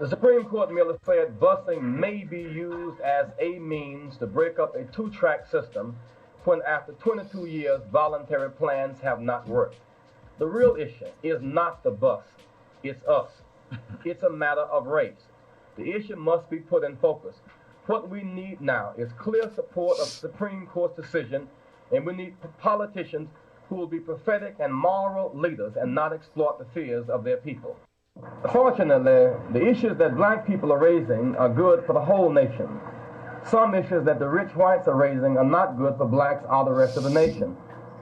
The Supreme Court merely said busing may be used as a means to break up a two-track system when after 22 years voluntary plans have not worked. The real issue is not the bus, it's us. It's a matter of race. The issue must be put in focus. What we need now is clear support of the Supreme Court's decision, and we need politicians who will be prophetic and moral leaders and not exploit the fears of their people. Fortunately, the issues that black people are raising are good for the whole nation. Some issues that the rich whites are raising are not good for blacks or the rest of the nation.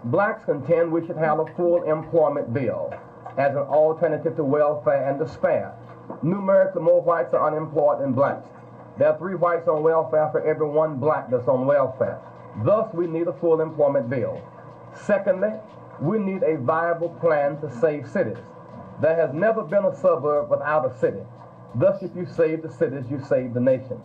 Blacks contend we should have a full employment bill as an alternative to welfare and despair. Numerically, more whites are unemployed than blacks. There are 3 whites on welfare for every 1 black that's on welfare. Thus, we need a full employment bill. Secondly, we need a viable plan to save cities. There has never been a suburb without a city. Thus, if you save the cities, you save the nation.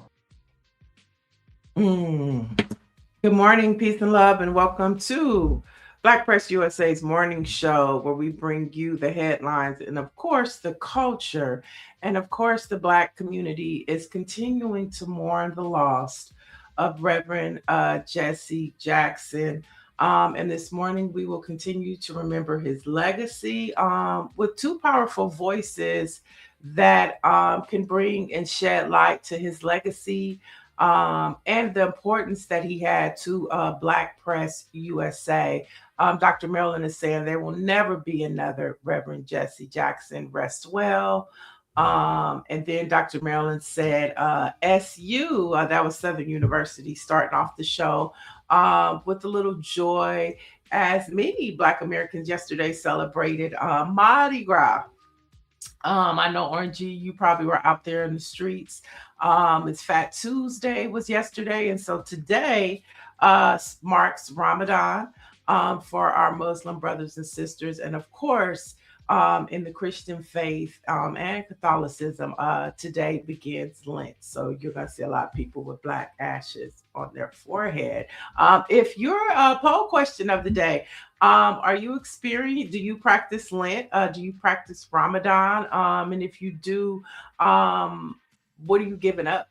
Good morning, peace and love, and welcome to Black Press USA's morning show, where we bring you the headlines and, of course, the culture. And, of course, the Black community is continuing to mourn the loss of Reverend Jessie Jackson. And this morning, we will continue to remember his legacy with 2 powerful voices that can bring and shed light to his legacy and the importance that he had to Black Press USA. Dr. Marilyn is saying there will never be another Reverend Jessie Jackson. Rest well. And then Dr. Marilyn said, SU, that was Southern University, starting off the show with a little joy, as many Black Americans yesterday celebrated Mardi Gras. I know, Orangey, you probably were out there in the streets. It's Fat Tuesday was yesterday, and so today marks Ramadan for our Muslim brothers and sisters, and of course, in the Christian faith and Catholicism, today begins Lent. So you're going to see a lot of people with black ashes on their forehead. If your poll question of the day, are you experiencing, do you practice Lent? Do you practice Ramadan? And if you do, what are you giving up?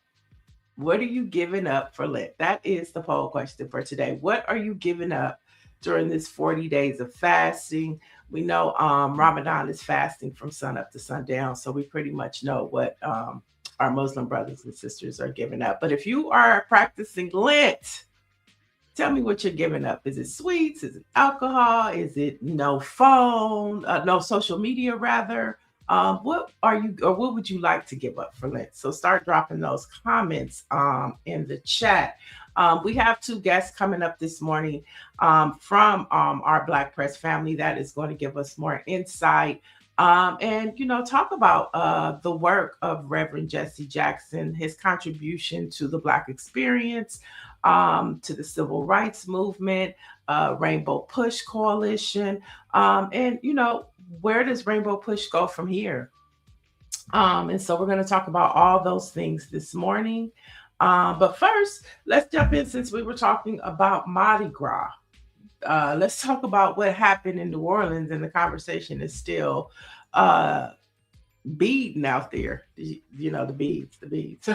What are you giving up for Lent? That is the poll question for today. What are you giving up during this 40 days of fasting? We know Ramadan is fasting from sun up to sundown, so we pretty much know what our Muslim brothers and sisters are giving up. But if you are practicing Lent, tell me what you're giving up. Is it sweets? Is it alcohol? Is it no phone? No social media, rather? What are you, or what would you like to give up for Lent? So start dropping those comments in the chat. We have 2 guests coming up this morning from our Black Press family that is going to give us more insight and, talk about the work of Reverend Jessie Jackson, his contribution to the Black experience, to the civil rights movement, Rainbow Push Coalition, and, where does Rainbow Push go from here? And so we're going to talk about all those things this morning. But first, let's jump in since we were talking about Mardi Gras. Let's talk about what happened in New Orleans, and the conversation is still beading out there. The beads.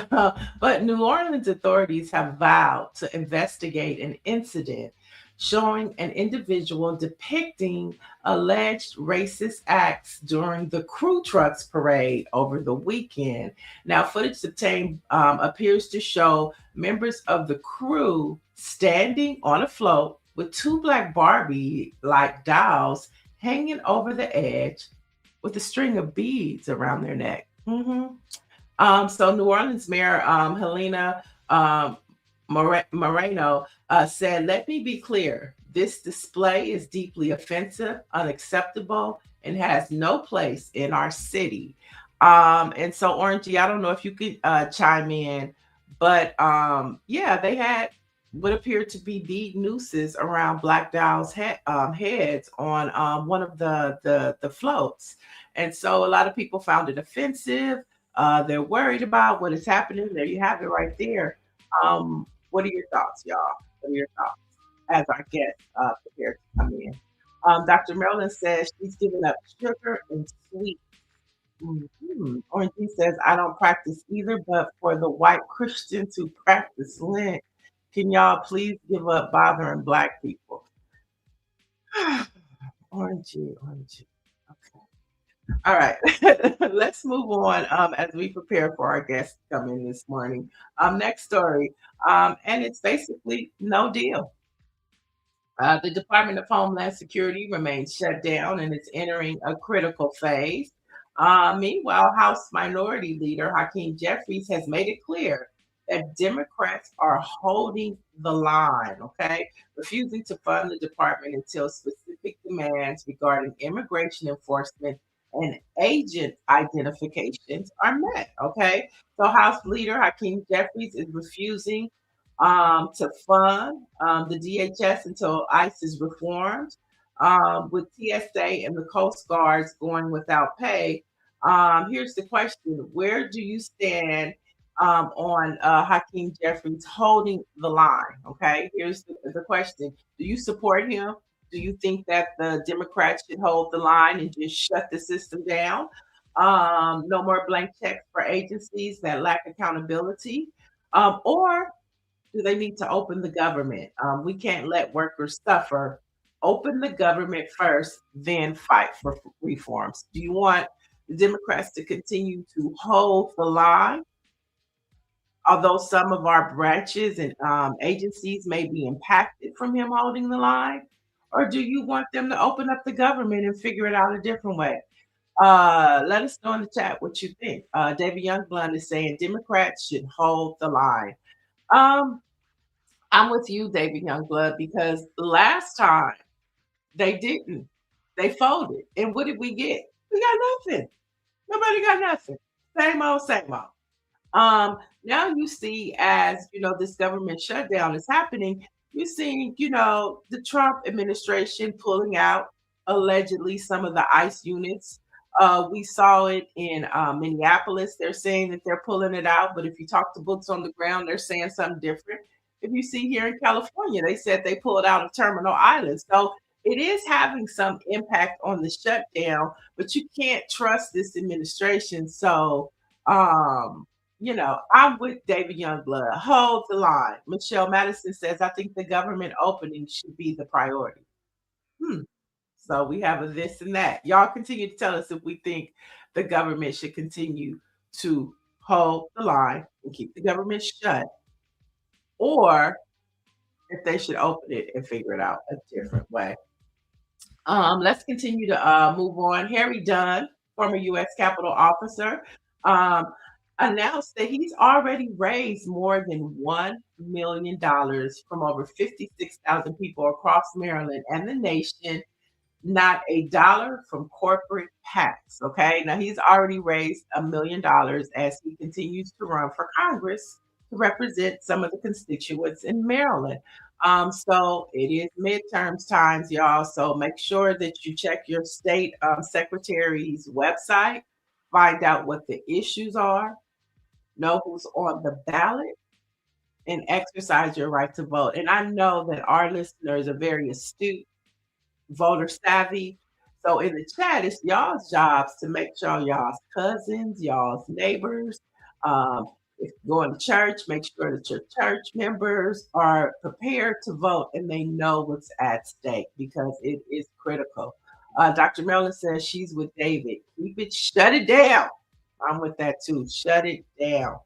But New Orleans authorities have vowed to investigate an incident showing an individual depicting alleged racist acts during the Crew Trucks parade over the weekend. Now, footage obtained appears to show members of the crew standing on a float with 2 black Barbie-like dolls hanging over the edge with a string of beads around their neck. So New Orleans Mayor Helena Moreno said, "Let me be clear. This display is deeply offensive, unacceptable, and has no place in our city." And so, Orangey, I don't know if you could chime in, but they had what appeared to be bead nooses around Black Dolls' heads on one of the floats. And so a lot of people found it offensive. They're worried about what is happening. There you have it right there. What are your thoughts, y'all? What are your thoughts as our guest prepare to come in? Dr. Marilyn says she's giving up sugar and sweets. Orange Juice says, I don't practice either, but for the white Christians who practice Lent, can y'all please give up bothering black people? Orange Juice. Okay. All right. Let's move on as we prepare for our guests to come in this morning. Next story. And it's basically no deal. The Department of Homeland Security remains shut down and is entering a critical phase. Meanwhile, House Minority Leader Hakeem Jeffries has made it clear that Democrats are holding the line, okay, refusing to fund the department until specific demands regarding immigration enforcement and agent identifications are met, okay? So, House Leader Hakeem Jeffries is refusing to fund the DHS until ICE is reformed, with TSA and the Coast Guards going without pay. Here's the question: where do you stand on Hakeem Jeffries holding the line? Okay, here's the question: do you support him? Do you think that the Democrats should hold the line and just shut the system down? No more blank checks for agencies that lack accountability. Or do they need to open the government? We can't let workers suffer. Open the government first, then fight for reforms. Do you want the Democrats to continue to hold the line, although some of our branches and agencies may be impacted from him holding the line? Or do you want them to open up the government and figure it out a different way? Let us know in the chat what you think. David Youngblood is saying Democrats should hold the line. Um, I'm with you, David Youngblood, because last time they didn't. They folded. And what did we get? We got nothing. Nobody got nothing. Same old, same old. Now you see, as you know, this government shutdown is happening, you're seeing, the Trump administration pulling out allegedly some of the ICE units. We saw it in Minneapolis. They're saying that they're pulling it out, but if you talk to boots on the ground, they're saying something different. If you see here in California, they said they pulled out of Terminal Island. So it is having some impact on the shutdown, but you can't trust this administration. So, I'm with David Youngblood. Hold the line. Michelle Madison says, I think the government opening should be the priority. Hmm. So we have a this and that. Y'all continue to tell us if we think the government should continue to hold the line and keep the government shut, or if they should open it and figure it out a different way. Let's continue to move on. Harry Dunn, former U.S. Capitol officer, um, announced that he's already raised more than $1 million from over 56,000 people across Maryland and the nation, not a dollar from corporate PACs. Okay. Now he's already raised $1 million as he continues to run for Congress to represent some of the constituents in Maryland. So it is midterms times, y'all. So make sure that you check your state secretary's website, find out what the issues are, know who's on the ballot, and exercise your right to vote. And I know that our listeners are very astute, voter savvy. So in the chat, it's y'all's jobs to make sure y'all's cousins, y'all's neighbors, if you're going to church, make sure that your church members are prepared to vote and they know what's at stake because it is critical. Dr. Mellon says she's with David. Keep it, shut it down. I'm with that too. Shut it down.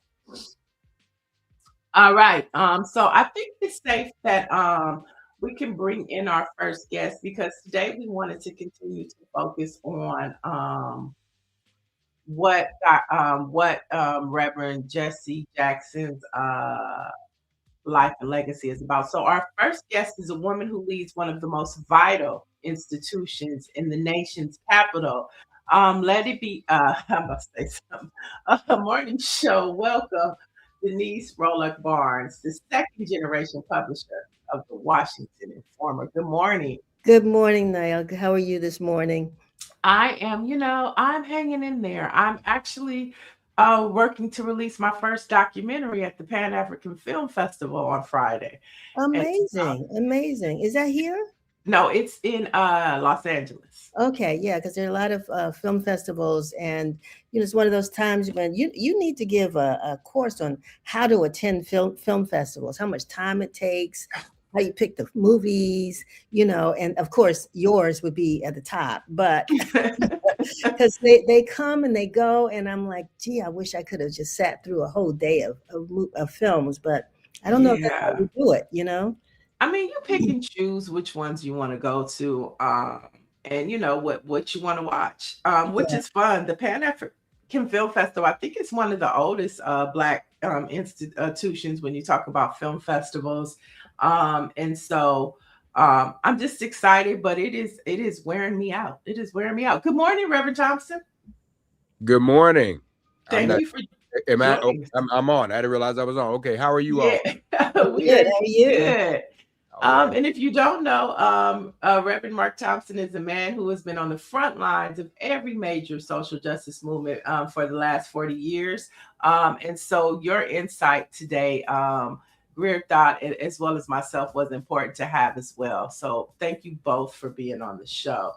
All right. So I think it's safe that we can bring in our first guest because today we wanted to continue to focus on what Reverend Jessie Jackson's life and legacy is about. So our first guest is a woman who leads one of the most vital institutions in the nation's capital. Let it be, I must say something, a morning show. Welcome, Denise Rolock Barnes, the second generation publisher of the Washington Informer. Good morning. Good morning, Niall. How are you this morning? I'm hanging in there. I'm actually working to release my first documentary at the Pan African Film Festival on Friday. And Amazing, amazing. Is that here? No, it's in Los Angeles. Okay, yeah, because there are a lot of film festivals, and it's one of those times when you need to give a course on how to attend film festivals, how much time it takes, how you pick the movies, and of course yours would be at the top, but because they come and they go, and I'm like, gee, I wish I could have just sat through a whole day of films, but I don't know if that's how Yeah. we do it. I mean, you pick and choose which ones you want to go to, and what you want to watch, which Yeah. is fun. The Pan African Film Festival, I think it's one of the oldest Black institutions when you talk about film festivals, and so I'm just excited, but it is wearing me out. It is wearing me out. Good morning, Reverend Thompson. Good morning. I'm Thank not. you for Am I? Oh, joining us. I'm on. I didn't realize I was on. Okay. How are you Yeah, all? we Good. are How are you? good. All right. And if you don't know, Reverend Mark Thompson is a man who has been on the front lines of every major social justice movement for the last 40 years. And so your insight today, Greer thought, as well as myself, was important to have as well. So thank you both for being on the show.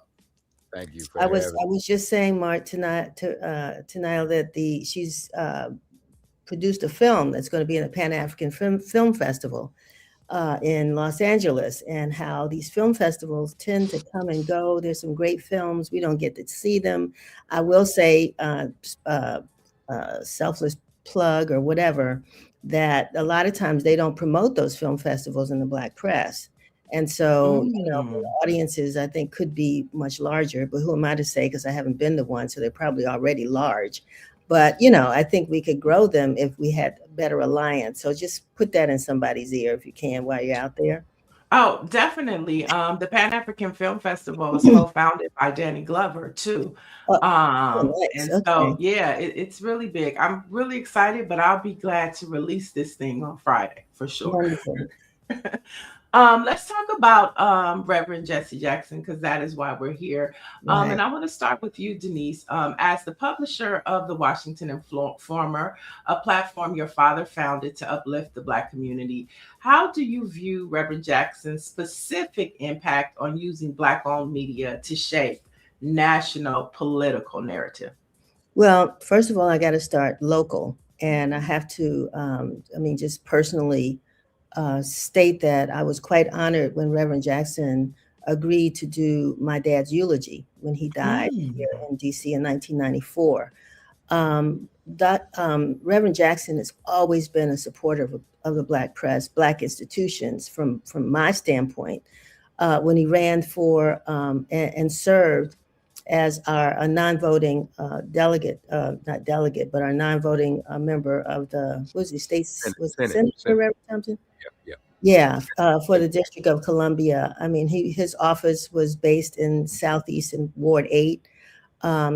Thank you for I having. was just saying, Mark, tonight to Niall that she's produced a film that's going to be in a Pan African Film Festival in Los Angeles, and how these film festivals tend to come and go. There's some great films. We don't get to see them. I will say, selfless plug or whatever, that a lot of times they don't promote those film festivals in the Black press. And so, the Mm. audiences, I think, could be much larger, but who am I to say? Because I haven't been to one, so they're probably already large. But, I think we could grow them if we had a better alliance. So just put that in somebody's ear if you can while you're out there. Oh, definitely. The Pan African Film Festival is co-founded by Danny Glover too. Oh, nice. And Okay. so yeah, it's really big. I'm really excited, but I'll be glad to release this thing on Friday for sure. Wonderful. Let's talk about Reverend Jessie Jackson, because that is why we're here. Right. And I want to start with you, Denise. As the publisher of the Washington Informer, a platform your father founded to uplift the Black community, how do you view Reverend Jackson's specific impact on using Black-owned media to shape national political narrative? Well, first of all, I got to start local. And I have to, just personally state that I was quite honored when Reverend Jackson agreed to do my dad's eulogy when he died here in DC in 1994. Reverend Jackson has always been a supporter of the Black press, Black institutions from my standpoint. When he ran for and served as a non-voting delegate, not delegate, but our non-voting member of the, Senate, Reverend Thompson? Yeah. Yeah, for the District of Columbia. I mean, his office was based in Southeast in Ward 8.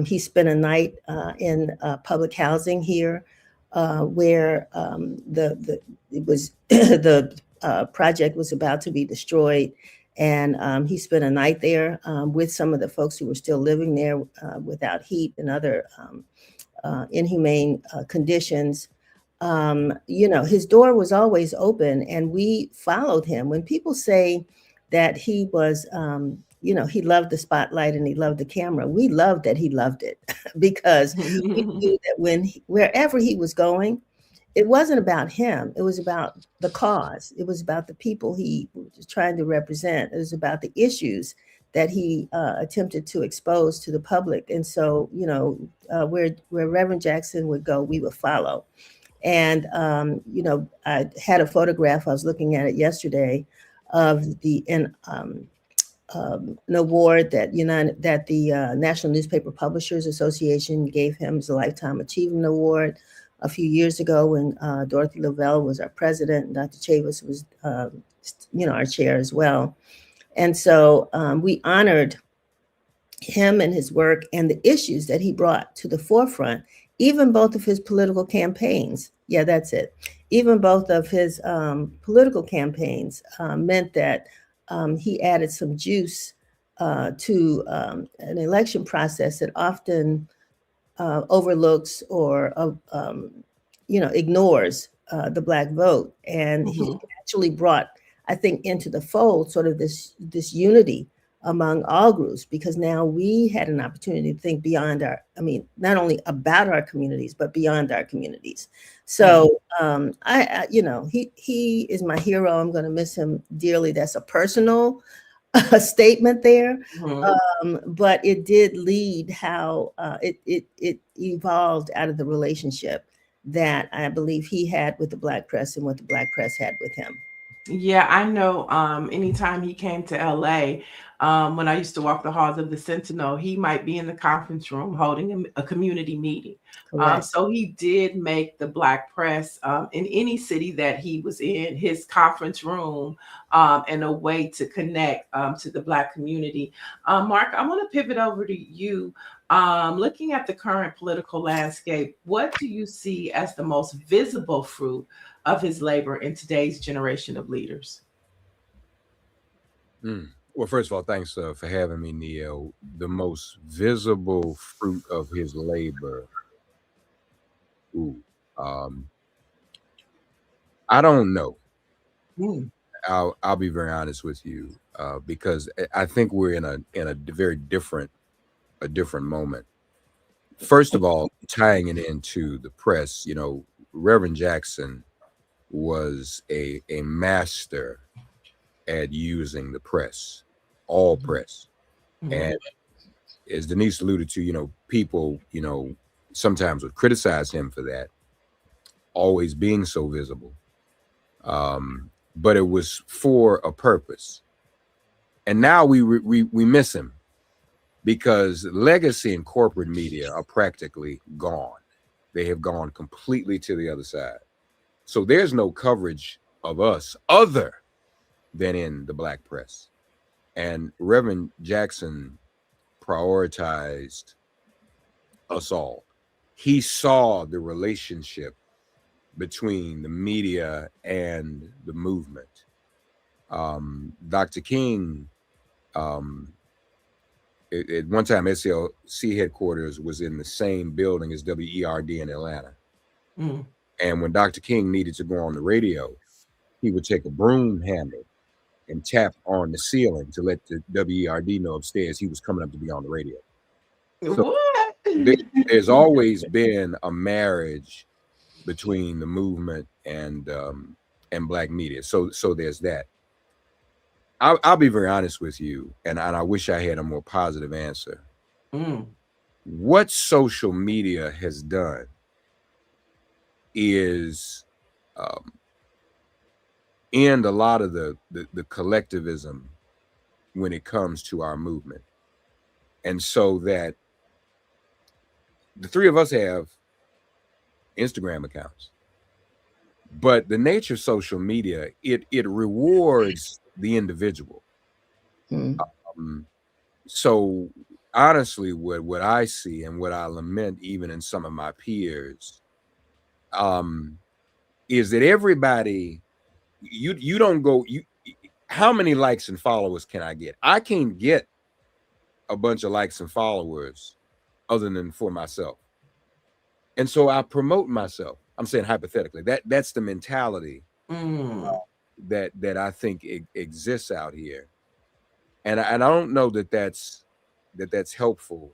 He spent a night in public housing here, where the project was about to be destroyed, and he spent a night there with some of the folks who were still living there without heat and other inhumane conditions. His door was always open, and we followed him. When people say that he was, he loved the spotlight and he loved the camera, we loved that he loved it because we knew that wherever he was going, it wasn't about him. It was about the cause. It was about the people he was trying to represent. It was about the issues that he attempted to expose to the public. And so, where Reverend Jackson would go, we would follow. And, I had a photograph, I was looking at it yesterday, of an award that the National Newspaper Publishers Association gave him as a Lifetime Achievement Award a few years ago when Dorothy Lavelle was our president and Dr. Chavis was, our chair as well. And so we honored him and his work and the issues that he brought to the forefront, even both of his political campaigns. Yeah, that's it. Even both of his political campaigns meant that he added some juice to an election process that often overlooks or, ignores the Black vote. And he actually brought, I think, into the fold, sort of this unity among all groups, because now we had an opportunity to think beyond not only about our communities, but beyond our communities. So he is my hero. I'm going to miss him dearly. That's a personal statement there. But it did lead how it evolved out of the relationship that I believe he had with the Black press and what the Black press had with him. Yeah, I know. Anytime he came to LA, when I used to walk the halls of the Sentinel, he might be in the conference room holding a community meeting. So he did make the Black press in any city that he was in, his conference room, and a way to connect to the Black community. Mark, I want to pivot over to you. Looking at the current political landscape, what do you see as the most visible fruit of his labor in today's generation of leaders? Well, first of all, thanks for having me, Neil. The most visible fruit of his labor. I don't know. I'll be very honest with you, because I think we're in a very different moment. First of all, tying it into the press, Reverend Jackson was a master at using the press, all press. And as Denise alluded to, people, sometimes would criticize him for that, always being so visible. But it was for a purpose. And now we miss him, because legacy and corporate media are practically gone. They have gone completely to the other side. So there's no coverage of us other than in the Black press. And Reverend Jackson prioritized us all. He saw the relationship between the media and the movement. Dr. King, at one time, SLC headquarters was in the same building as WERD in Atlanta. And when Dr. King needed to go on the radio, he would take a broom handle and tap on the ceiling to let the WERD know upstairs he was coming up to be on the radio. So there's always been a marriage between the movement and Black media. So there's that. I'll be very honest with you, and I wish I had a more positive answer. What social media has done is end a lot of the collectivism when it comes to our movement. And so that the three of us have Instagram accounts, but the nature of social media, it rewards the individual. So honestly, what I see and what I lament even in some of my peers, is that everybody, you don't go, how many likes and followers can I get? I can't get a bunch of likes and followers other than for myself. And so I promote myself. I'm saying hypothetically, that's the mentality that I think exists out here. And I don't know that's helpful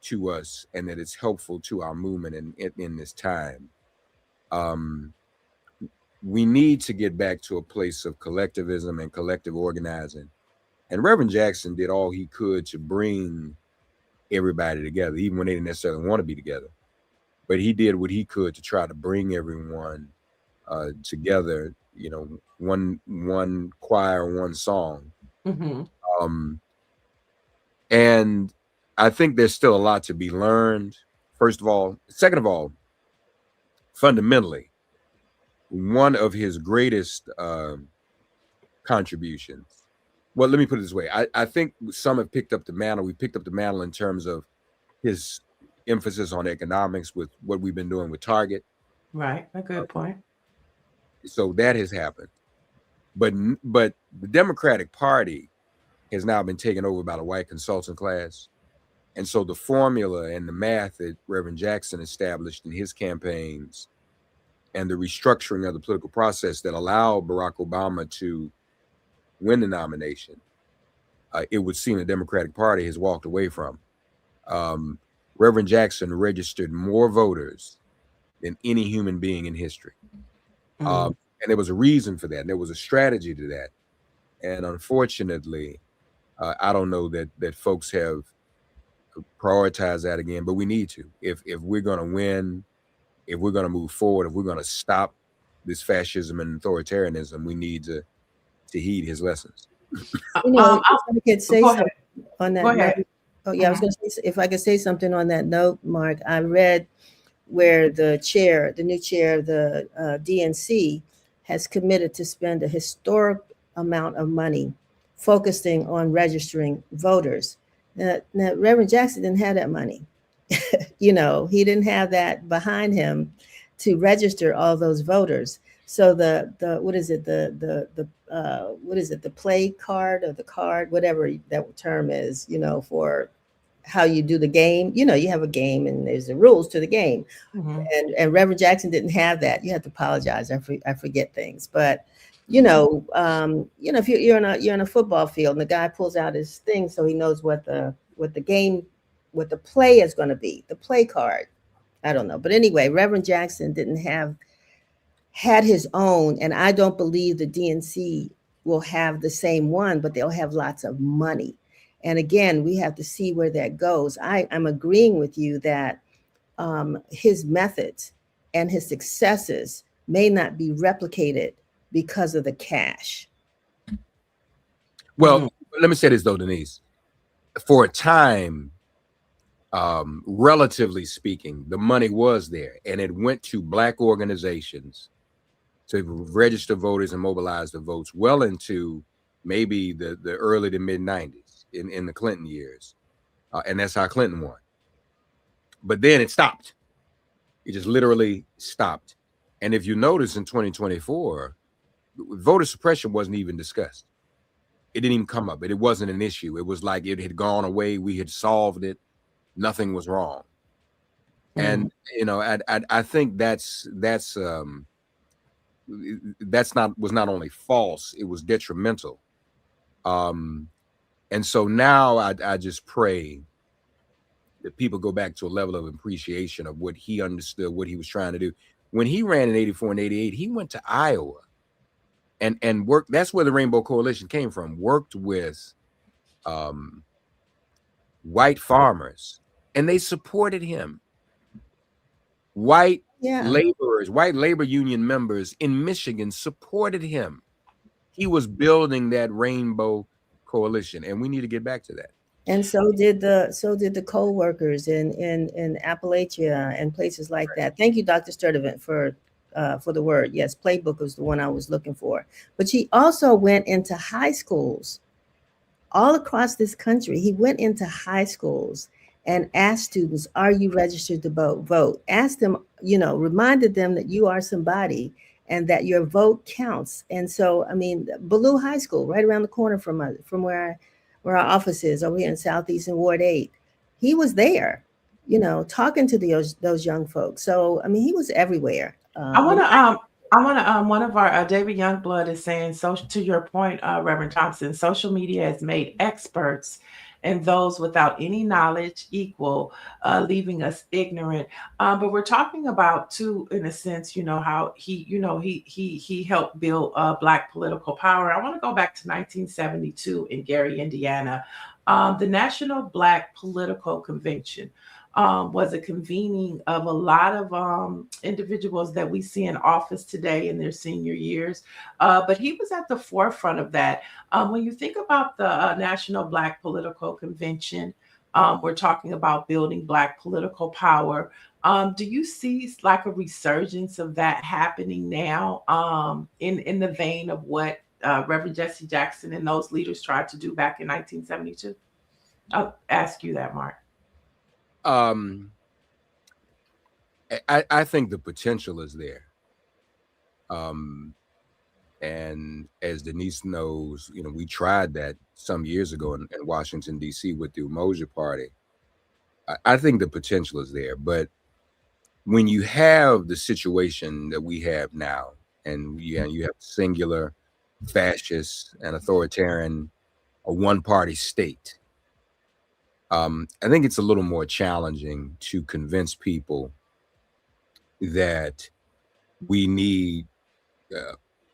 to us, and that it's helpful to our movement in this time. We need to get back to a place of collectivism and collective organizing. And Reverend Jackson did all he could to bring everybody together, even when they didn't necessarily want to be together. But he did what he could to try to bring everyone together, one choir, one song. And I think there's still a lot to be learned, first of all. Second of all, fundamentally, one of his greatest contributions, well, let me put it this way. I think some have picked up the mantle. We picked up the mantle in terms of his emphasis on economics with what we've been doing with Target. Right, a good point. So that has happened. But the Democratic Party has now been taken over by the white consultant class. And so the formula and the math that Reverend Jackson established in his campaigns and the restructuring of the political process that allowed Barack Obama to win the nomination, it would seem the Democratic Party has walked away from. Reverend Jackson registered more voters than any human being in history. And there was a reason for that. And there was a strategy to that. And unfortunately, I don't know that folks have prioritized that again, but we need to. If we're going to win, if we're going to move forward, if we're going to stop this fascism and authoritarianism, we need to heed his lessons. You know, if I could say something on that Go ahead. note. Oh yeah, I was going to say, if I could say something on that note, Mark, I read where the new chair of the DNC has committed to spend a historic amount of money focusing on registering voters. Now Reverend Jackson didn't have that money. You know, he didn't have that behind him to register all those voters. So the play card or the card, whatever that term is, you know, for how you do the game. You know, you have a game and there's the rules to the game. And Reverend Jackson didn't have that. You have to apologize. I forget things, but you know, if you're in a football field and the guy pulls out his thing so he knows what the play is going to be, the play card. I don't know, but anyway, Reverend Jackson had his own, and I don't believe the DNC will have the same one, but they'll have lots of money. And again, we have to see where that goes. I'm agreeing with you that his methods and his successes may not be replicated because of the cash. Well, let me say this though, Denise. For a time, relatively speaking, the money was there, and it went to Black organizations to register voters and mobilize the votes well into maybe the early to mid 90s in the Clinton years. And that's how Clinton won. But then it stopped. It just literally stopped. And if you notice in 2024, voter suppression wasn't even discussed. It didn't even come up. It wasn't an issue. It was like it had gone away. We had solved it. Nothing was wrong. And, you know, I think was not only false, it was detrimental. And so now I just pray that people go back to a level of appreciation of what he understood, what he was trying to do. When he ran in 84 and 88, he went to Iowa and worked. That's where the Rainbow Coalition came from, worked with white farmers, and they supported him. White laborers, white labor union members in Michigan supported him. He was building that Rainbow Coalition, and we need to get back to that. And so did the coal workers in Appalachia and places like that. Thank you, Dr. Sturdivant, for the word. Yes, playbook was the one I was looking for. But he also went into high schools all across this country. He went into high schools and asked students, "Are you registered to vote?" Asked them, you know, reminded them that you are somebody and that your vote counts. And so, I mean, Ballou High School, right around the corner from where our office is over here in Southeast and Ward 8, he was there, you know, talking to those young folks. So, I mean, he was everywhere. One of our David Youngblood is saying, so to your point, Reverend Thompson, social media has made experts and those without any knowledge equal, leaving us ignorant. But we're talking about too, in a sense, you know, how he helped build Black political power. I want to go back to 1972 in Gary, Indiana. The National Black Political Convention was a convening of a lot of individuals that we see in office today in their senior years. But he was at the forefront of that. When you think about the National Black Political Convention, we're talking about building Black political power. Do you see like a resurgence of that happening now in the vein of what Reverend Jessie Jackson and those leaders tried to do back in 1972? I'll ask you that, Mark. I think the potential is there. And as Denise knows, you know, we tried that some years ago in Washington, D.C. with the Umoja Party. I think the potential is there, but when you have the situation that we have now, and you have singular fascist and authoritarian, a one-party state, I think it's a little more challenging to convince people that we need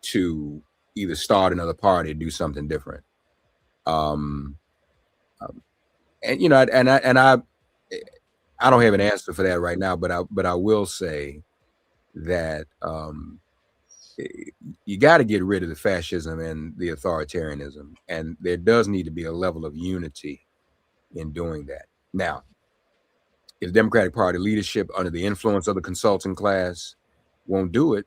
to either start another party or do something different. And I don't have an answer for that right now, but I will say that you got to get rid of the fascism and the authoritarianism, and there does need to be a level of unity in doing that. Now, if the Democratic Party leadership, under the influence of the consulting class, won't do it,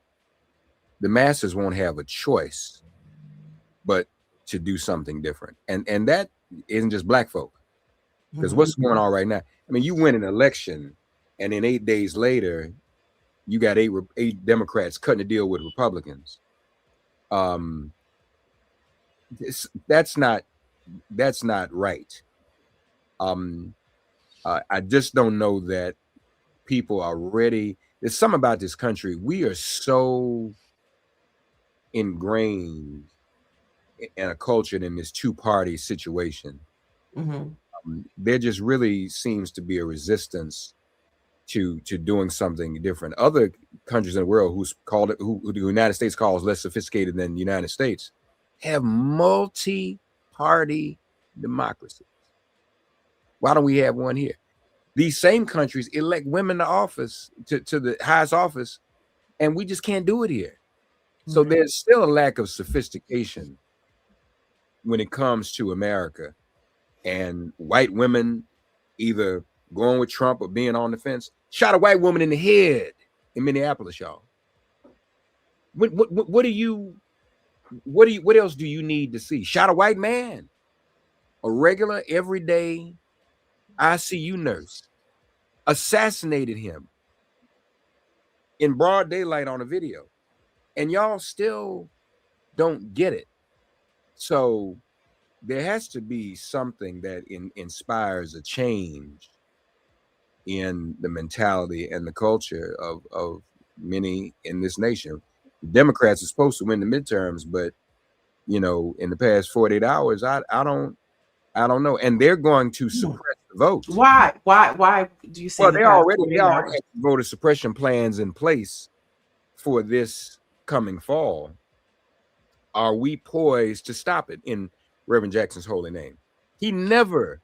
the masses won't have a choice but to do something different. And that isn't just black folk. Because what's going on right now? I mean, you win an election, and then 8 days later, you got eight Democrats cutting a deal with Republicans. That's not right. I just don't know that people are ready. There's something about this country. We are so ingrained in a culture in this two-party situation. There just really seems to be a resistance to doing something different. Other countries in the world who the United States calls less sophisticated than the United States have multi-party democracies. Why don't we have one here? These same countries elect women to office, to the highest office, and we just can't do it here. So there's still a lack of sophistication when it comes to America, and white women either going with Trump or being on the fence. Shot a white woman in the head in Minneapolis, y'all. What else do you need to see? Shot a white man, a regular everyday ICU nurse, assassinated him in broad daylight on a video, and y'all still don't get it. So there has to be something that inspires a change in the mentality and the culture of many in this nation. The Democrats are supposed to win the midterms, but in the past 48 hours, I don't know, and they're going to suppress the vote. Why do you say? Well, they already have voter suppression plans in place for this coming fall. Are we poised to stop it in Reverend Jackson's holy name? He never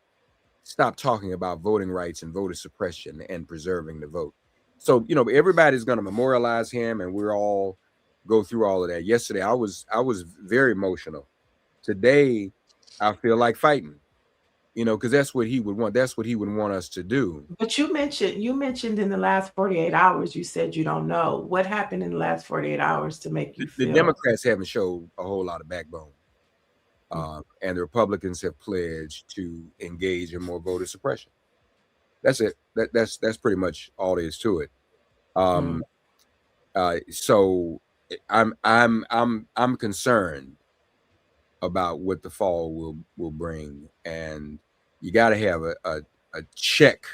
stopped talking about voting rights and voter suppression and preserving the vote. So, everybody's going to memorialize him, and we're all go through all of that. Yesterday, I was very emotional. Today, I feel like fighting, because that's what he would want. That's what he would want us to do. But you mentioned in the last 48 hours, you said you don't know. What happened in the last 48 hours to make you feel? The Democrats haven't showed a whole lot of backbone. And the Republicans have pledged to engage in more voter suppression. That's it. That's pretty much all there is to it. So I'm concerned about what the fall will bring, and you got to have a check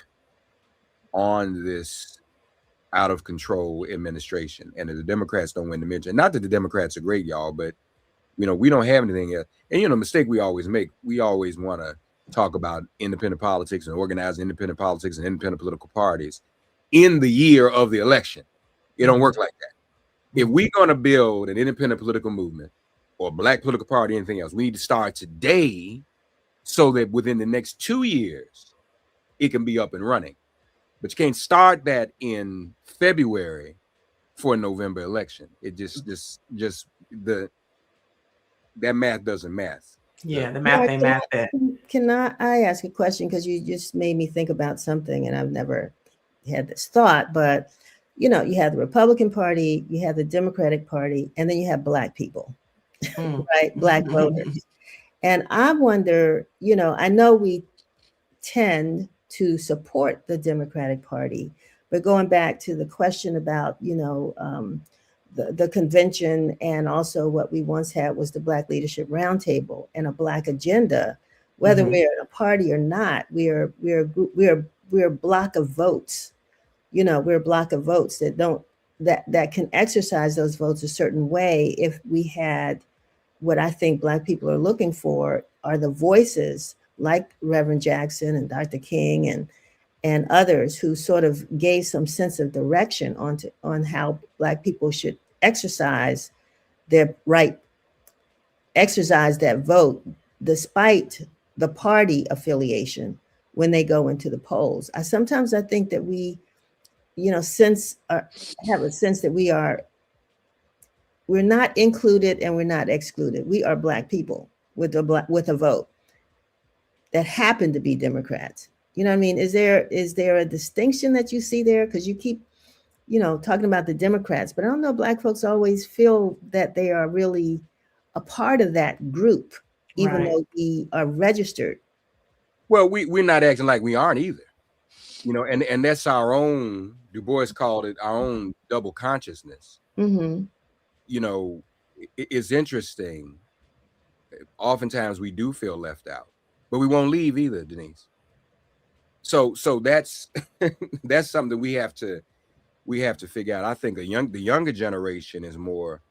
on this out of control administration. And if the Democrats don't win the midterm, not that the Democrats are great, y'all, but we don't have anything else. And mistake we always make, we always want to talk about independent politics and organize independent politics and independent political parties in the year of the election. It don't work like that. If we're going to build an independent political movement or black political party, anything else, we need to start today so that within the next 2 years, it can be up and running. But you can't start that in February for a November election. It that math doesn't math. Yeah, the math ain't math. Can I ask a question? Because you just made me think about something, and I've never had this thought, but you have the Republican Party, you have the Democratic Party, and then you have black people, right? Black voters. And I wonder, I know we tend to support the Democratic Party, but going back to the question about, the convention, and also what we once had was the Black Leadership Roundtable and a Black agenda. Whether we're in a party or not, we're a block of votes, we're a block of votes that can exercise those votes a certain way. If we had what I think Black people are looking for are the voices like Reverend Jackson and Dr. King and others who sort of gave some sense of direction on how Black people should exercise their right, exercise that vote despite the party affiliation when they go into the polls. Sometimes I think that we, have a sense that we're not included and we're not excluded. We are Black people with a vote that happen to be Democrats. You know what I mean? Is there a distinction that you see there? Because you keep, talking about the Democrats, but I don't know, Black folks always feel that they are really a part of that group, even though we are registered. Well, we're not acting like we aren't either. And that's our own, Du Bois called it our own double consciousness. Mm-hmm. It's interesting. Oftentimes we do feel left out, but we won't leave either, Denise. So that's that's something we have to figure out. I think the younger generation is more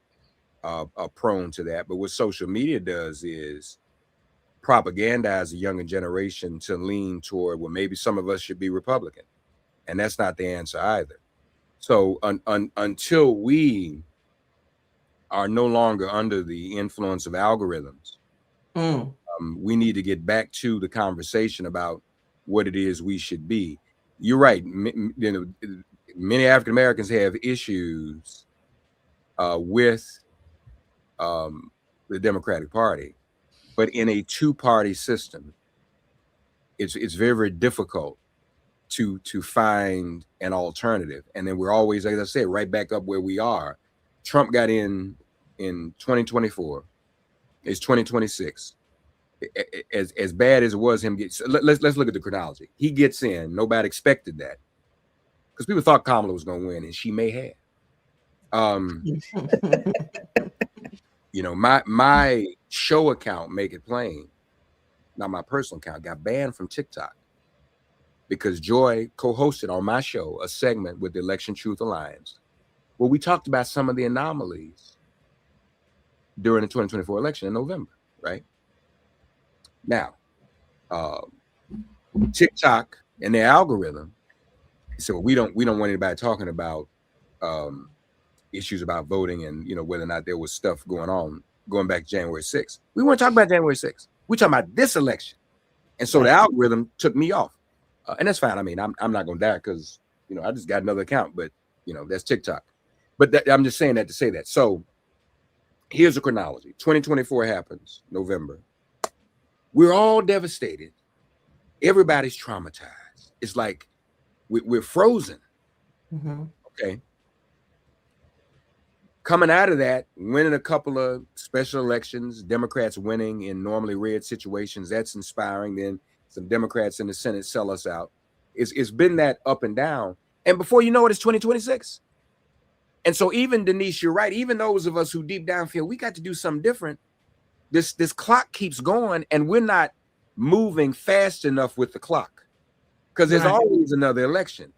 prone to that, but what social media does is propagandize the younger generation to lean toward, well, maybe some of us should be Republican, and that's not the answer either. So until we are no longer under the influence of algorithms, we need to get back to the conversation about what it is we should be. You're right. Many African Americans have issues with the Democratic Party, but in a two-party system, it's very, very difficult to find an alternative. And then we're always, like I said, right back up where we are. Trump got in 2024. It's 2026. As bad as it was him get, let's look at the chronology. He gets in. Nobody expected that because people thought Kamala was going to win, and she may have. My show account, Make It Plain, not my personal account, got banned from TikTok because Joy co-hosted on my show a segment with the Election Truth Alliance where we talked about some of the anomalies during the 2024 election in November, right? Now, TikTok and their algorithm, so we don't want anybody talking about issues about voting and whether or not there was stuff going back to January 6th. We weren't talking about January 6th. We're talking about this election, and so the algorithm took me off, and that's fine. I mean, I'm not going to die because I just got another account, but that's TikTok. But I'm just saying that to say that. So here's the chronology: 2024 happens, November. We're all devastated. Everybody's traumatized. It's like we're frozen. Mm-hmm. Okay. Coming out of that, winning a couple of special elections, Democrats winning in normally red situations, that's inspiring. Then some Democrats in the Senate sell us out. It's been that up and down. And before you know it, it's 2026. And so even, Denise, you're right. Even those of us who deep down feel we got to do something different, this clock keeps going and we're not moving fast enough with the clock because there's always another election.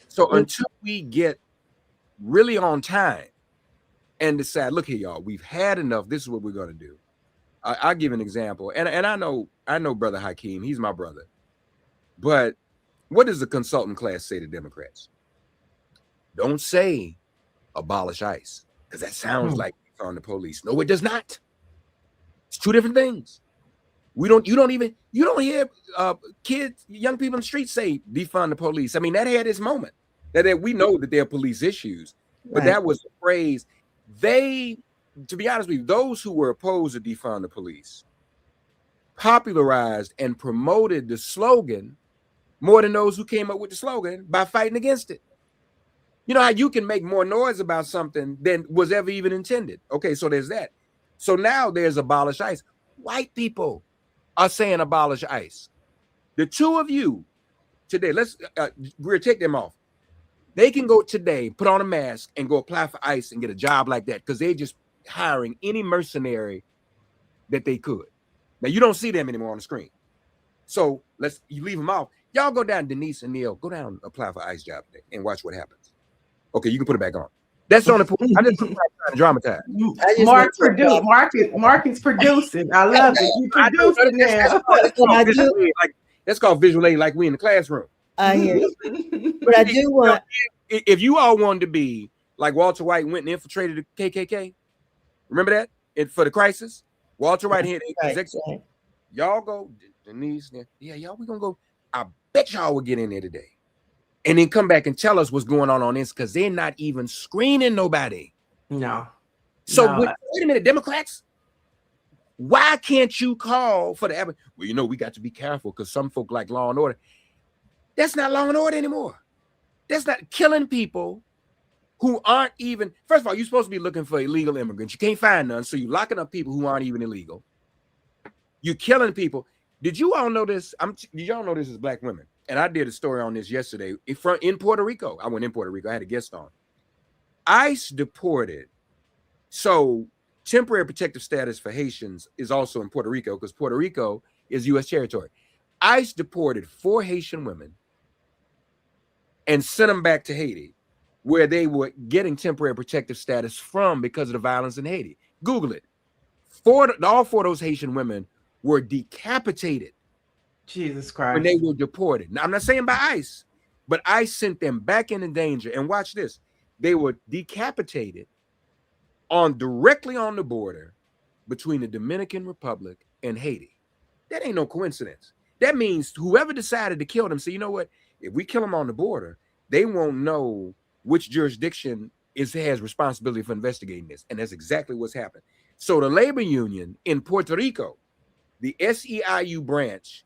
So until we get really on time and decide, look here, y'all, we've had enough. This is what we're going to do. I'll give an example. And I know Brother Hakeem, he's my brother. But what does the consultant class say to Democrats? Don't say abolish ICE, because that sounds like on the police. No, it does not. It's two different things. You don't hear kids, young people in the streets say defund the police. I mean, that had its moment. That we know that there are police issues, but that was the phrase. To be honest with you, those who were opposed to defund the police popularized and promoted the slogan more than those who came up with the slogan by fighting against it. You know how you can make more noise about something than was ever even intended. Okay, so there's that. So now there's abolish ICE. White people are saying abolish ICE. The two of you today, we'll take them off. They can go today, put on a mask, and go apply for ICE and get a job like that because they're just hiring any mercenary that they could. Now, you don't see them anymore on the screen. So you leave them off. Y'all go down, Denise and Neil, go down, apply for ICE job today and watch what happens. Okay, you can put it back on. That's the only point. I just trying to dramatize. Mark is producing. I love it. You producing now. That's called visual aid, like we in the classroom. I hear you. But I do want. If you all wanted to be like Walter White went and infiltrated the KKK, remember that for the crisis? Walter White here, right. Y'all go, Denise. Yeah, y'all, we gonna go. I bet y'all will get in there today. And then come back and tell us what's going on this, because they're not even screening nobody. No. So wait a minute, Democrats, why can't you call for the evidence? Well, we got to be careful because some folk like law and order. That's not law and order anymore. That's not killing people who aren't even. First of all, you're supposed to be looking for illegal immigrants. You can't find none, so you're locking up people who aren't even illegal. You're killing people. Did you all know this? Did y'all know this as black women? And I did a story on this yesterday in Puerto Rico. I went in Puerto Rico. I had a guest on. ICE deported. So temporary protective status for Haitians is also in Puerto Rico because Puerto Rico is U.S. territory. ICE deported 4 Haitian women and sent them back to Haiti, where they were getting temporary protective status from because of the violence in Haiti. Google it. All 4 of those Haitian women were decapitated. Jesus Christ. When they were deported. Now, I'm not saying by ICE, but ICE sent them back into danger. And watch this. They were decapitated directly on the border between the Dominican Republic and Haiti. That ain't no coincidence. That means whoever decided to kill them, so you know what? If we kill them on the border, they won't know which jurisdiction has responsibility for investigating this. And that's exactly what's happened. So the labor union in Puerto Rico, the SEIU branch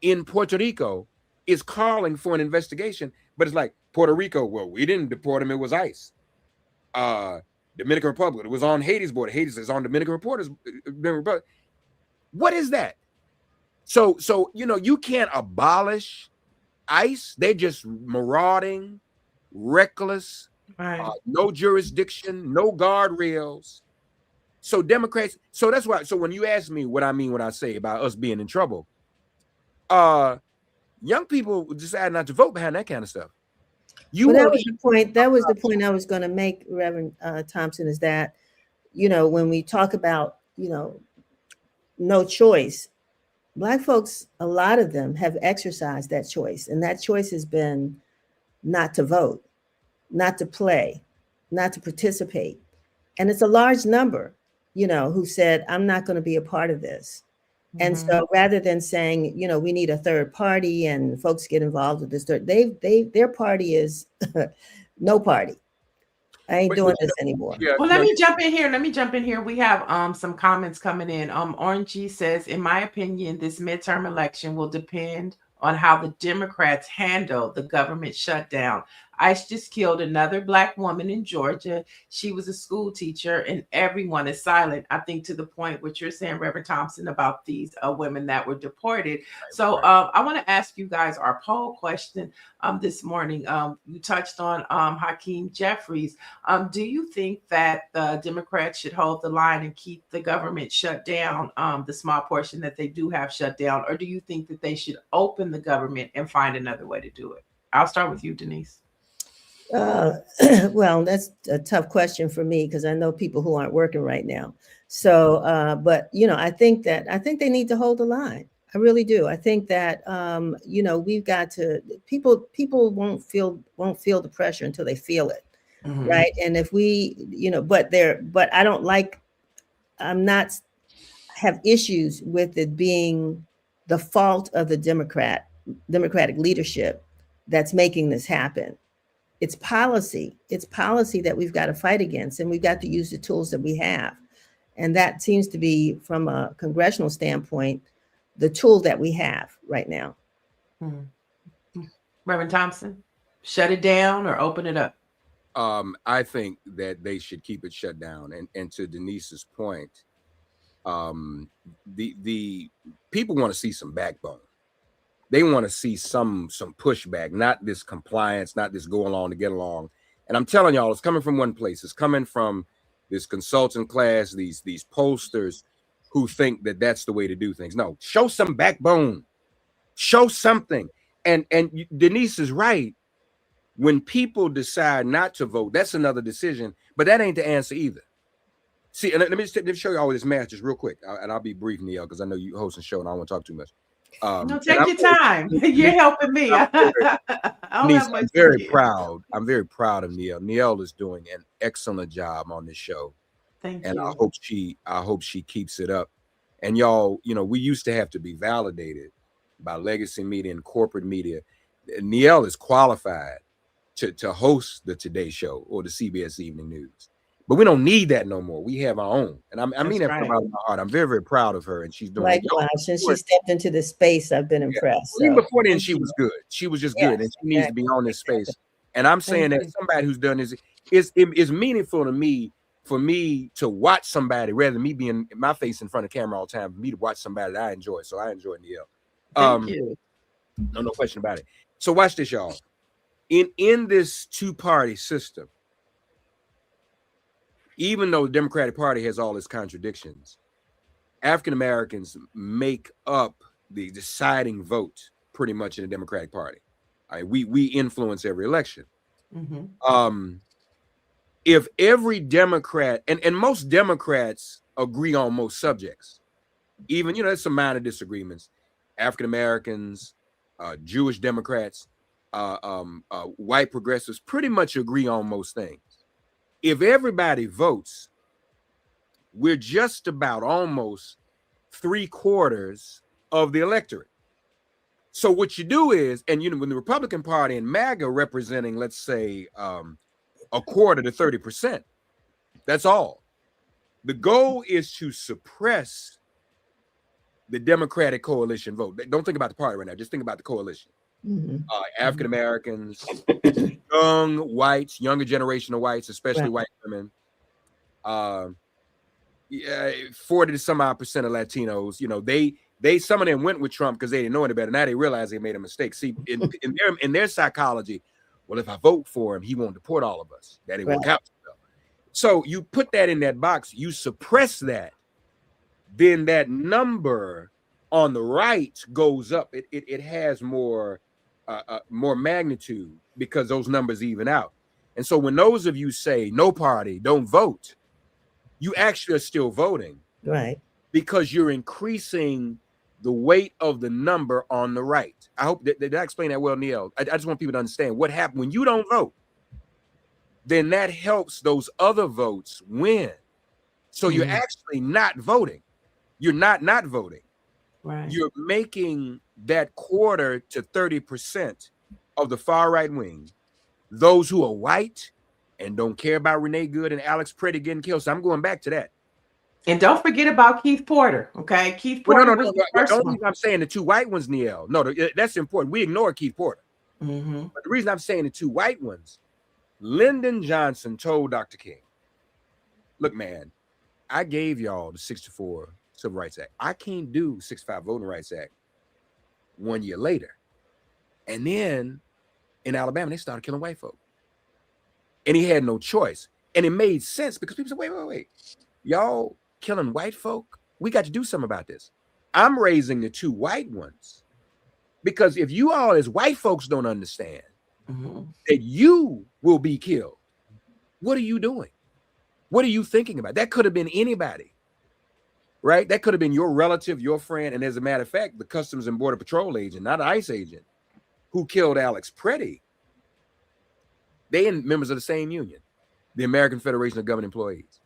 in Puerto Rico, is calling for an investigation, but it's like Puerto Rico, well, we didn't deport them, it was ICE. Dominican Republic, it was on Haiti's border. Haiti is on Dominican Republic. What is that? So you can't abolish ICE. They're just marauding, reckless, right. No jurisdiction, no guardrails. So Democrats, so that's why. So when you ask me what I mean when I say about us being in trouble, young people decide not to vote behind that kind of stuff. That was the point. That was the point I was going to make, Reverend Thompson, is that, when we talk about, no choice, Black folks, a lot of them have exercised that choice. And that choice has been not to vote, not to play, not to participate. And it's a large number, who said, I'm not going to be a part of this. Mm-hmm. And so rather than saying, we need a third party and folks get involved with this, their party is no party. I ain't doing this anymore. Yeah, well, let me jump in here. We have some comments coming in. Orangey says, in my opinion, this midterm election will depend on how the Democrats handle the government shutdown. ICE just killed another Black woman in Georgia. She was a school teacher, and everyone is silent. I think to the point what you're saying, Reverend Thompson, about these women that were deported. So I want to ask you guys our poll question this morning. You touched on Hakeem Jeffries. Do you think that the Democrats should hold the line and keep the government shut down, the small portion that they do have shut down, or do you think that they should open the government and find another way to do it? I'll start with you, Denise. Well, that's a tough question for me because I know people who aren't working right now. So, but I think they need to hold the line. I really do. I think that we've got to. People won't feel the pressure until they feel it, mm-hmm. right? And if we, but I don't like. Have issues with it being the fault of the Democratic leadership that's making this happen. It's policy that we've got to fight against, and we've got to use the tools that we have. And that seems to be, from a congressional standpoint, the tool that we have right now. Mm-hmm. Reverend Thompson, shut it down or open it up? I think that they should keep it shut down. And to Denise's point, the people want to see some backbone. They want to see some pushback, not this compliance, not this go along to get along. And I'm telling y'all, it's coming from one place. It's coming from this consultant class, these pollsters who think that that's the way to do things. No, show some backbone. Show something. And Denise is right. When people decide not to vote, that's another decision, but that ain't the answer either. See, and let me show you all this math just real quick, and I'll be brief, Neil, because I know you host a show and I don't want to talk too much. No, take your time. You're helping me. I don't have much I'm very proud. I'm very proud of Neil. Neil is doing an excellent job on this show. Thank you. And I hope she keeps it up. And y'all, we used to have to be validated by legacy media and corporate media. Neil is qualified to host the Today Show or the CBS Evening News. But we don't need that no more. We have our own. And I mean that from my heart. I'm very, very proud of her. And she's doing likewise. Since she stepped into the space, I've been impressed. Well, even before then, she was good. She was just good. And she needs to be on this space. And I'm saying that somebody who's done this is meaningful to me, for me to watch somebody, rather than me being my face in front of camera all the time, for me to watch somebody that I enjoy. So I enjoy Neil. Thank you. No question about it. So watch this, y'all. In this two-party system, even though the Democratic Party has all its contradictions, African Americans make up the deciding vote pretty much in the Democratic Party. We influence every election. If every Democrat, and most Democrats agree on most subjects, even, there's some minor disagreements. African Americans, Jewish Democrats, white progressives pretty much agree on most things. If everybody votes, we're just about almost 3/4 of the electorate. So what you do is, and when the Republican Party and MAGA representing, let's say, 1/4 to 30%, that's all. The goal is to suppress the Democratic coalition vote. Don't think about the party right now. Just think about the coalition. African Americans, young whites, younger generation of whites, especially white women. 40 to some odd percent of Latinos. They some of them went with Trump because they didn't know any better. Now they realize they made a mistake. See, in their psychology, well, if I vote for him, he won't deport all of us. That it won't count. So you put that in that box, you suppress that, then that number on the right goes up. It has more magnitude because those numbers even out. And so when those of you say no party, don't vote, you actually are still voting, right? Because you're increasing the weight of the number on the right. I hope did I explain that well, Neil? I just want people to understand what happened when you don't vote. Then that helps those other votes win. So you're actually not voting. You're not voting. Right. You're making that 1/4 to 30% of the far right wing, those who are white and don't care about Renee Good and Alex Preddy getting killed. So I'm going back to that. And don't forget about Keith Porter, okay? Keith Porter was the first one. I'm saying the two white ones, Neil. No, that's important. We ignore Keith Porter. But the reason I'm saying the two white ones, Lyndon Johnson told Dr. King, look, man, I gave y'all the 64 Civil Rights Act. I can't do 65 Voting Rights Act 1 year later. And then in Alabama, they started killing white folk. And he had no choice. And it made sense because people said, wait. Y'all killing white folk? We got to do something about this. I'm raising the two white ones because if you all as white folks don't understand that you will be killed, what are you doing? What are you thinking about? That could have been anybody, right? That could have been your relative, your friend. And as a matter of fact, the Customs and Border Patrol agent, not an ICE agent, who killed Alex Preddy, they are members of the same union, the American Federation of Government Employees.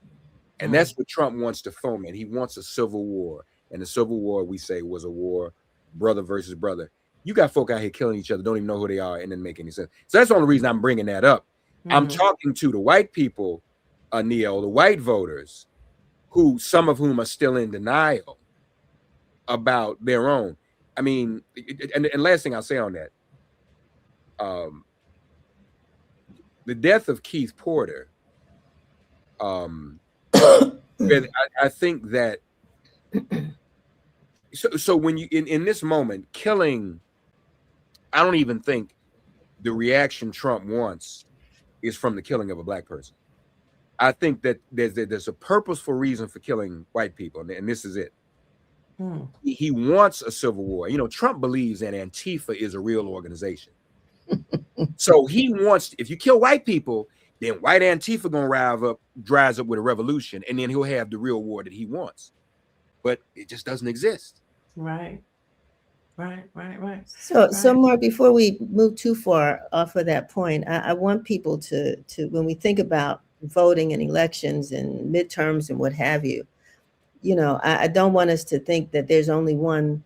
And that's what Trump wants to foment. He wants a civil war. And the civil war, we say, was a war, brother versus brother. You got folk out here killing each other, don't even know who they are, and didn't make any sense. So that's the only reason I'm bringing that up. I'm talking to the white people, Neil, the white voters, who some of whom are still in denial about their own. I mean, and last thing I'll say on that, the death of Keith Porter, I think that so when you in this moment killing, I don't even think the reaction Trump wants is from the killing of a black person. I think that there's a purposeful reason for killing white people, and this is it. He wants a civil war. You know, Trump believes that Antifa is a real organization. So he wants, if you kill white people, then white Antifa gonna dries up with a revolution, and then he'll have the real war that he wants. But it just doesn't exist. Right. So Mark, before we move too far off of that point, I want people to when we think about voting and elections and midterms and what have you, you know, I don't want us to think that there's only one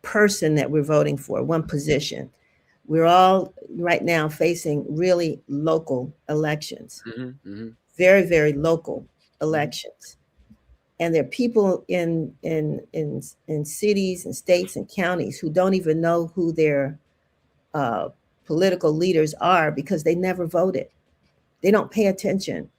person that we're voting for, one position. We're all right now facing really local elections, very, very local elections. And there are people in cities and states and counties who don't even know who their political leaders are because they never voted. They don't pay attention.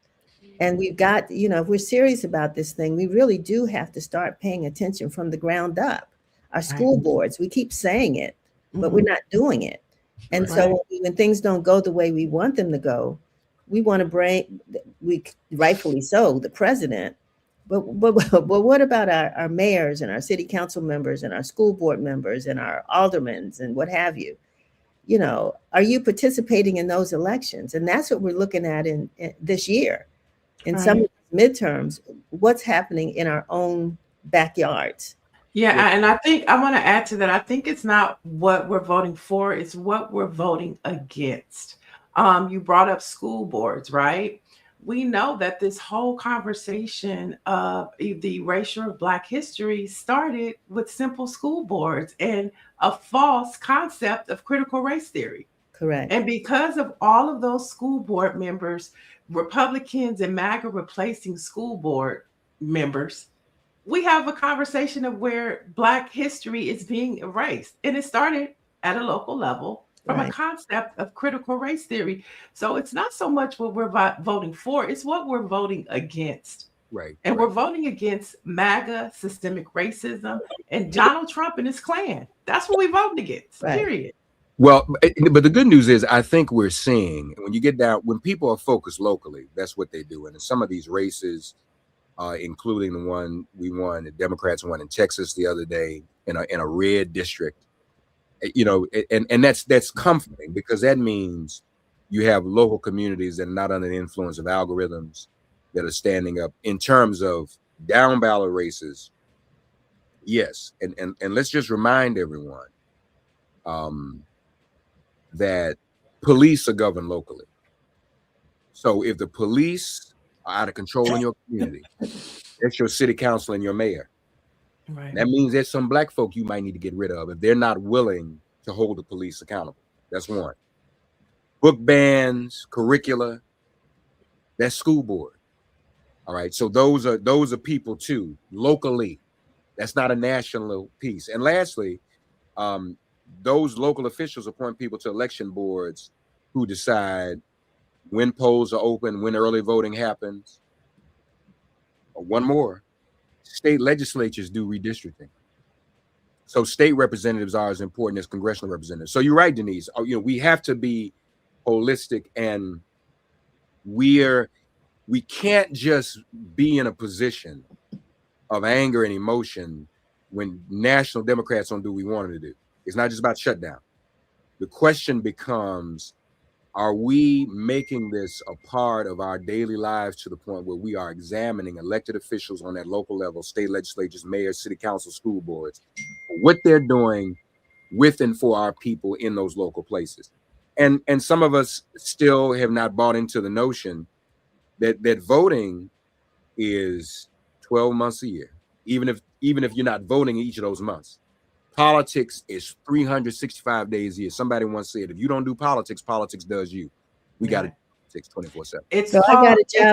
And we've got, you know, if we're serious about this thing, we really do have to start paying attention from the ground up. Our school boards, we keep saying it, but we're not doing it. And so when things don't go the way we want them to go, we want to bring, rightfully so, the president. But what about our mayors and our city council members and our school board members and our aldermen and what have you? You know, are you participating in those elections? And that's what we're looking at in this year. In some of the midterms, what's happening in our own backyards. Yeah, and I think I want to add to that. I think it's not what we're voting for, it's what we're voting against. You brought up school boards, right? We know that this whole conversation of the erasure of Black history started with simple school boards and a false concept of critical race theory. Correct. And because of all of those school board members, Republicans and MAGA replacing school board members, we have a conversation of where Black history is being erased. And it started at a local level from a concept of critical race theory. So it's not so much what we're voting for, it's what we're voting against. Right. And we're voting against MAGA, systemic racism, and Donald Trump and his clan. That's what we're voting against, period. Well, but the good news is, I think we're seeing, when you get down, when people are focused locally, that's what they do. And in some of these races, including the one we won, the Democrats won in Texas the other day in a red district, you know, and that's comforting, because that means you have local communities that are not under the influence of algorithms, that are standing up in terms of down ballot races. Yes. And let's just remind everyone that police are governed locally. So if the police are out of control in your community, that's your city council and your mayor. Right. That means there's some Black folk you might need to get rid of if they're not willing to hold the police accountable. That's one. Book bans, curricula, that's school board. All right. So those are people too, locally. That's not a national piece. And lastly, those local officials appoint people to election boards who decide when polls are open, when early voting happens. One more, state legislatures do redistricting. So state representatives are as important as congressional representatives. So you're right, Denise. You know, we have to be holistic, and we can't just be in a position of anger and emotion when national Democrats don't do what we want them to do. It's not just about shutdown. The question becomes, are we making this a part of our daily lives to the point where we are examining elected officials on that local level, state legislatures, mayors, city council, school boards, what they're doing with and for our people in those local places? And some of us still have not bought into the notion that voting is 12 months a year, even if you're not voting each of those months. Politics is 365 days a year. Somebody once said, if you don't do politics, politics does you. We got to do 24/7. It's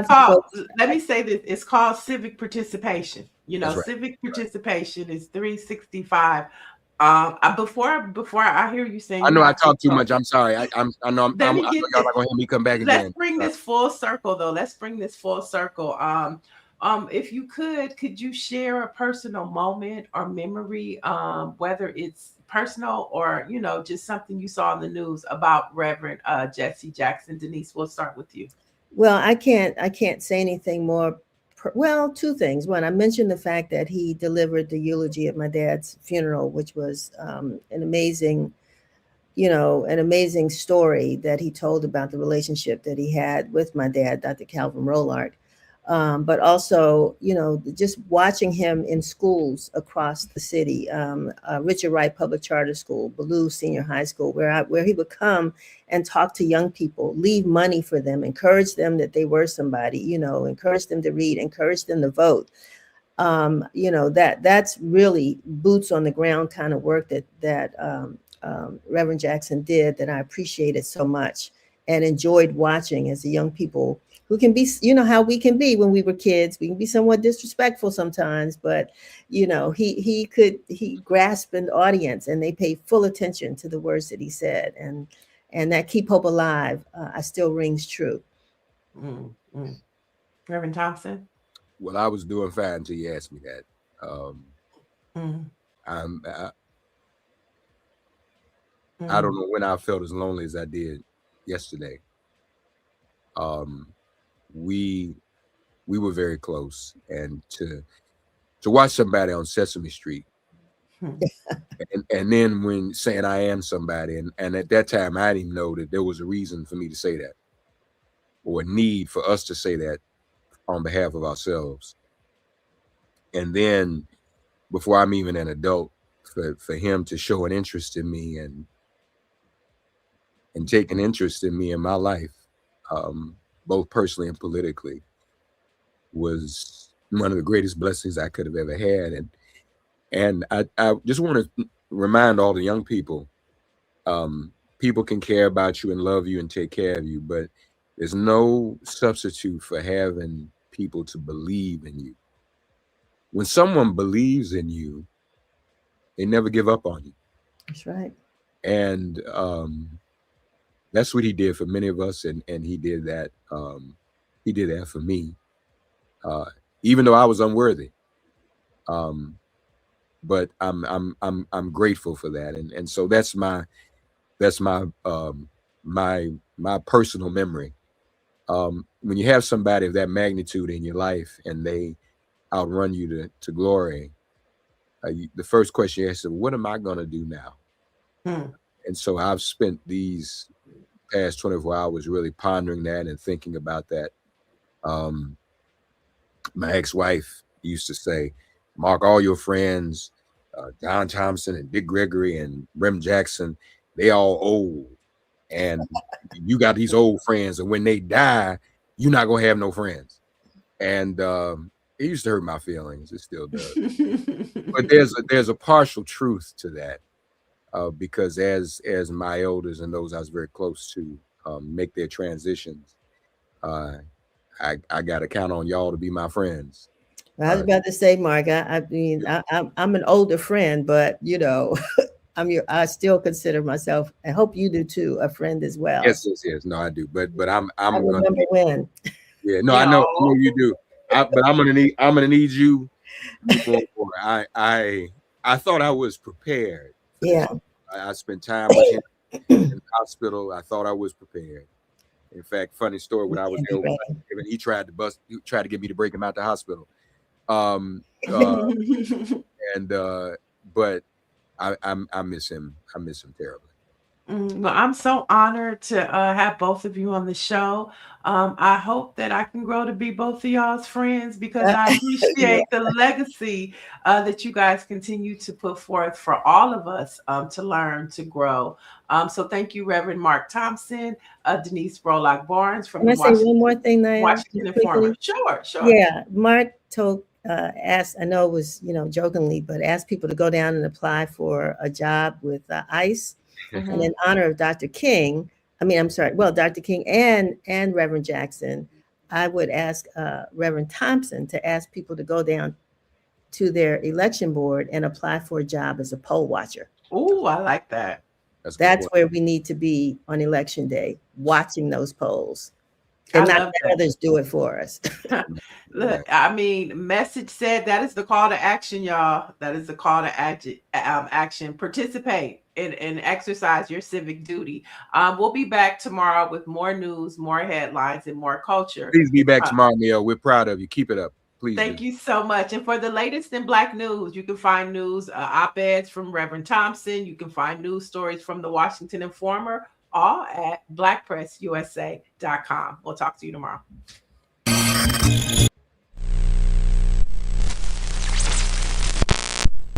called, let me say this, it's called civic participation. You know, civic participation is 365. Before I hear you saying, I know I talk too much. I'm sorry. I know y'all not gonna hear me come back again. Let's bring this full circle, though. Let's bring this full circle. If you could you share a personal moment or memory, whether it's personal or, you know, just something you saw in the news about Reverend Jessie Jackson? Denise, we'll start with you. Well, I can't say anything more well, two things. One, I mentioned the fact that he delivered the eulogy at my dad's funeral, which was an amazing story that he told about the relationship that he had with my dad, Dr. Calvin Rollard. But also, just watching him in schools across the city, Richard Wright Public Charter School, Ballou Senior High School, where he would come and talk to young people, leave money for them, encourage them that they were somebody, encourage them to read, encourage them to vote. That's really boots on the ground kind of work that Reverend Jackson did, that I appreciated so much and enjoyed watching as the young people who can be, how we can be when we were kids. We can be somewhat disrespectful sometimes, but he grasped an audience and they paid full attention to the words that he said, and that "Keep Hope Alive" I still rings true. Mm-hmm. Reverend Thompson. Well, I was doing fine until you asked me that. I don't know when I felt as lonely as I did yesterday. We were very close, and to watch somebody on Sesame Street, and then when saying I am somebody, and at that time I didn't even know that there was a reason for me to say that, or a need for us to say that on behalf of ourselves. And then before I'm even an adult, for him to show an interest in me and take an interest in me in my life, both personally and politically, was one of the greatest blessings I could have ever had. And I just want to remind all the young people, people can care about you and love you and take care of you, but there's no substitute for having people to believe in you. When someone believes in you, they never give up on you. That's right. And that's what he did for many of us, and he did that. He did that for me, even though I was unworthy. But I'm grateful for that, and so that's my my personal memory. When you have somebody of that magnitude in your life and they outrun you to glory, the first question you ask is, what am I going to do now? And so I've spent these past 24 hours really pondering that and thinking about that. My ex-wife used to say, Mark, all your friends, Don Thompson and Dick Gregory and Rem Jackson, they all old. And you got these old friends, and when they die, you're not going to have no friends. And it used to hurt my feelings. It still does. But there's a partial truth to that, because as my elders and those I was very close to make their transitions, I got to count on y'all to be my friends. I was about to say, Mark, I mean, I'm an older friend, but I still consider myself, I hope you do too, a friend as well. Yes. No, I do. But I remember when. Yeah, no, I know you do. But I'm gonna need you. I thought I was prepared. Yeah. I spent time with him in the hospital. I thought I was prepared. In fact, funny story, when I was there, he tried to get me to break him out the hospital. But I miss him. I miss him terribly. Well, I'm so honored to have both of you on the show. I hope that I can grow to be both of y'all's friends, because I appreciate the legacy that you guys continue to put forth for all of us to learn, to grow. So thank you, Reverend Mark Thompson, Denise Brolock Barnes from the Washington, say one more thing, Washington Informer. Sure. Yeah, Mark asked, I know it was jokingly, but asked people to go down and apply for a job with ICE. And in honor of Dr. King, Dr. King and Reverend Jackson, I would ask Reverend Thompson to ask people to go down to their election board and apply for a job as a poll watcher. Oh, I like that. That's where we need to be on election day, watching those polls. And not let others do it for us. Look, I mean, message said that is the call to action, y'all. That is the call to action. Participate and exercise your civic duty. We'll be back tomorrow with more news, more headlines, and more culture. Please be back tomorrow, Neil. We're proud of you. Keep it up. Please Thank do. you so much. And for the latest in Black news, you can find news, op-eds from Reverend Thompson. You can find news stories from the Washington Informer, all at blackpressusa.com. We'll talk to you tomorrow.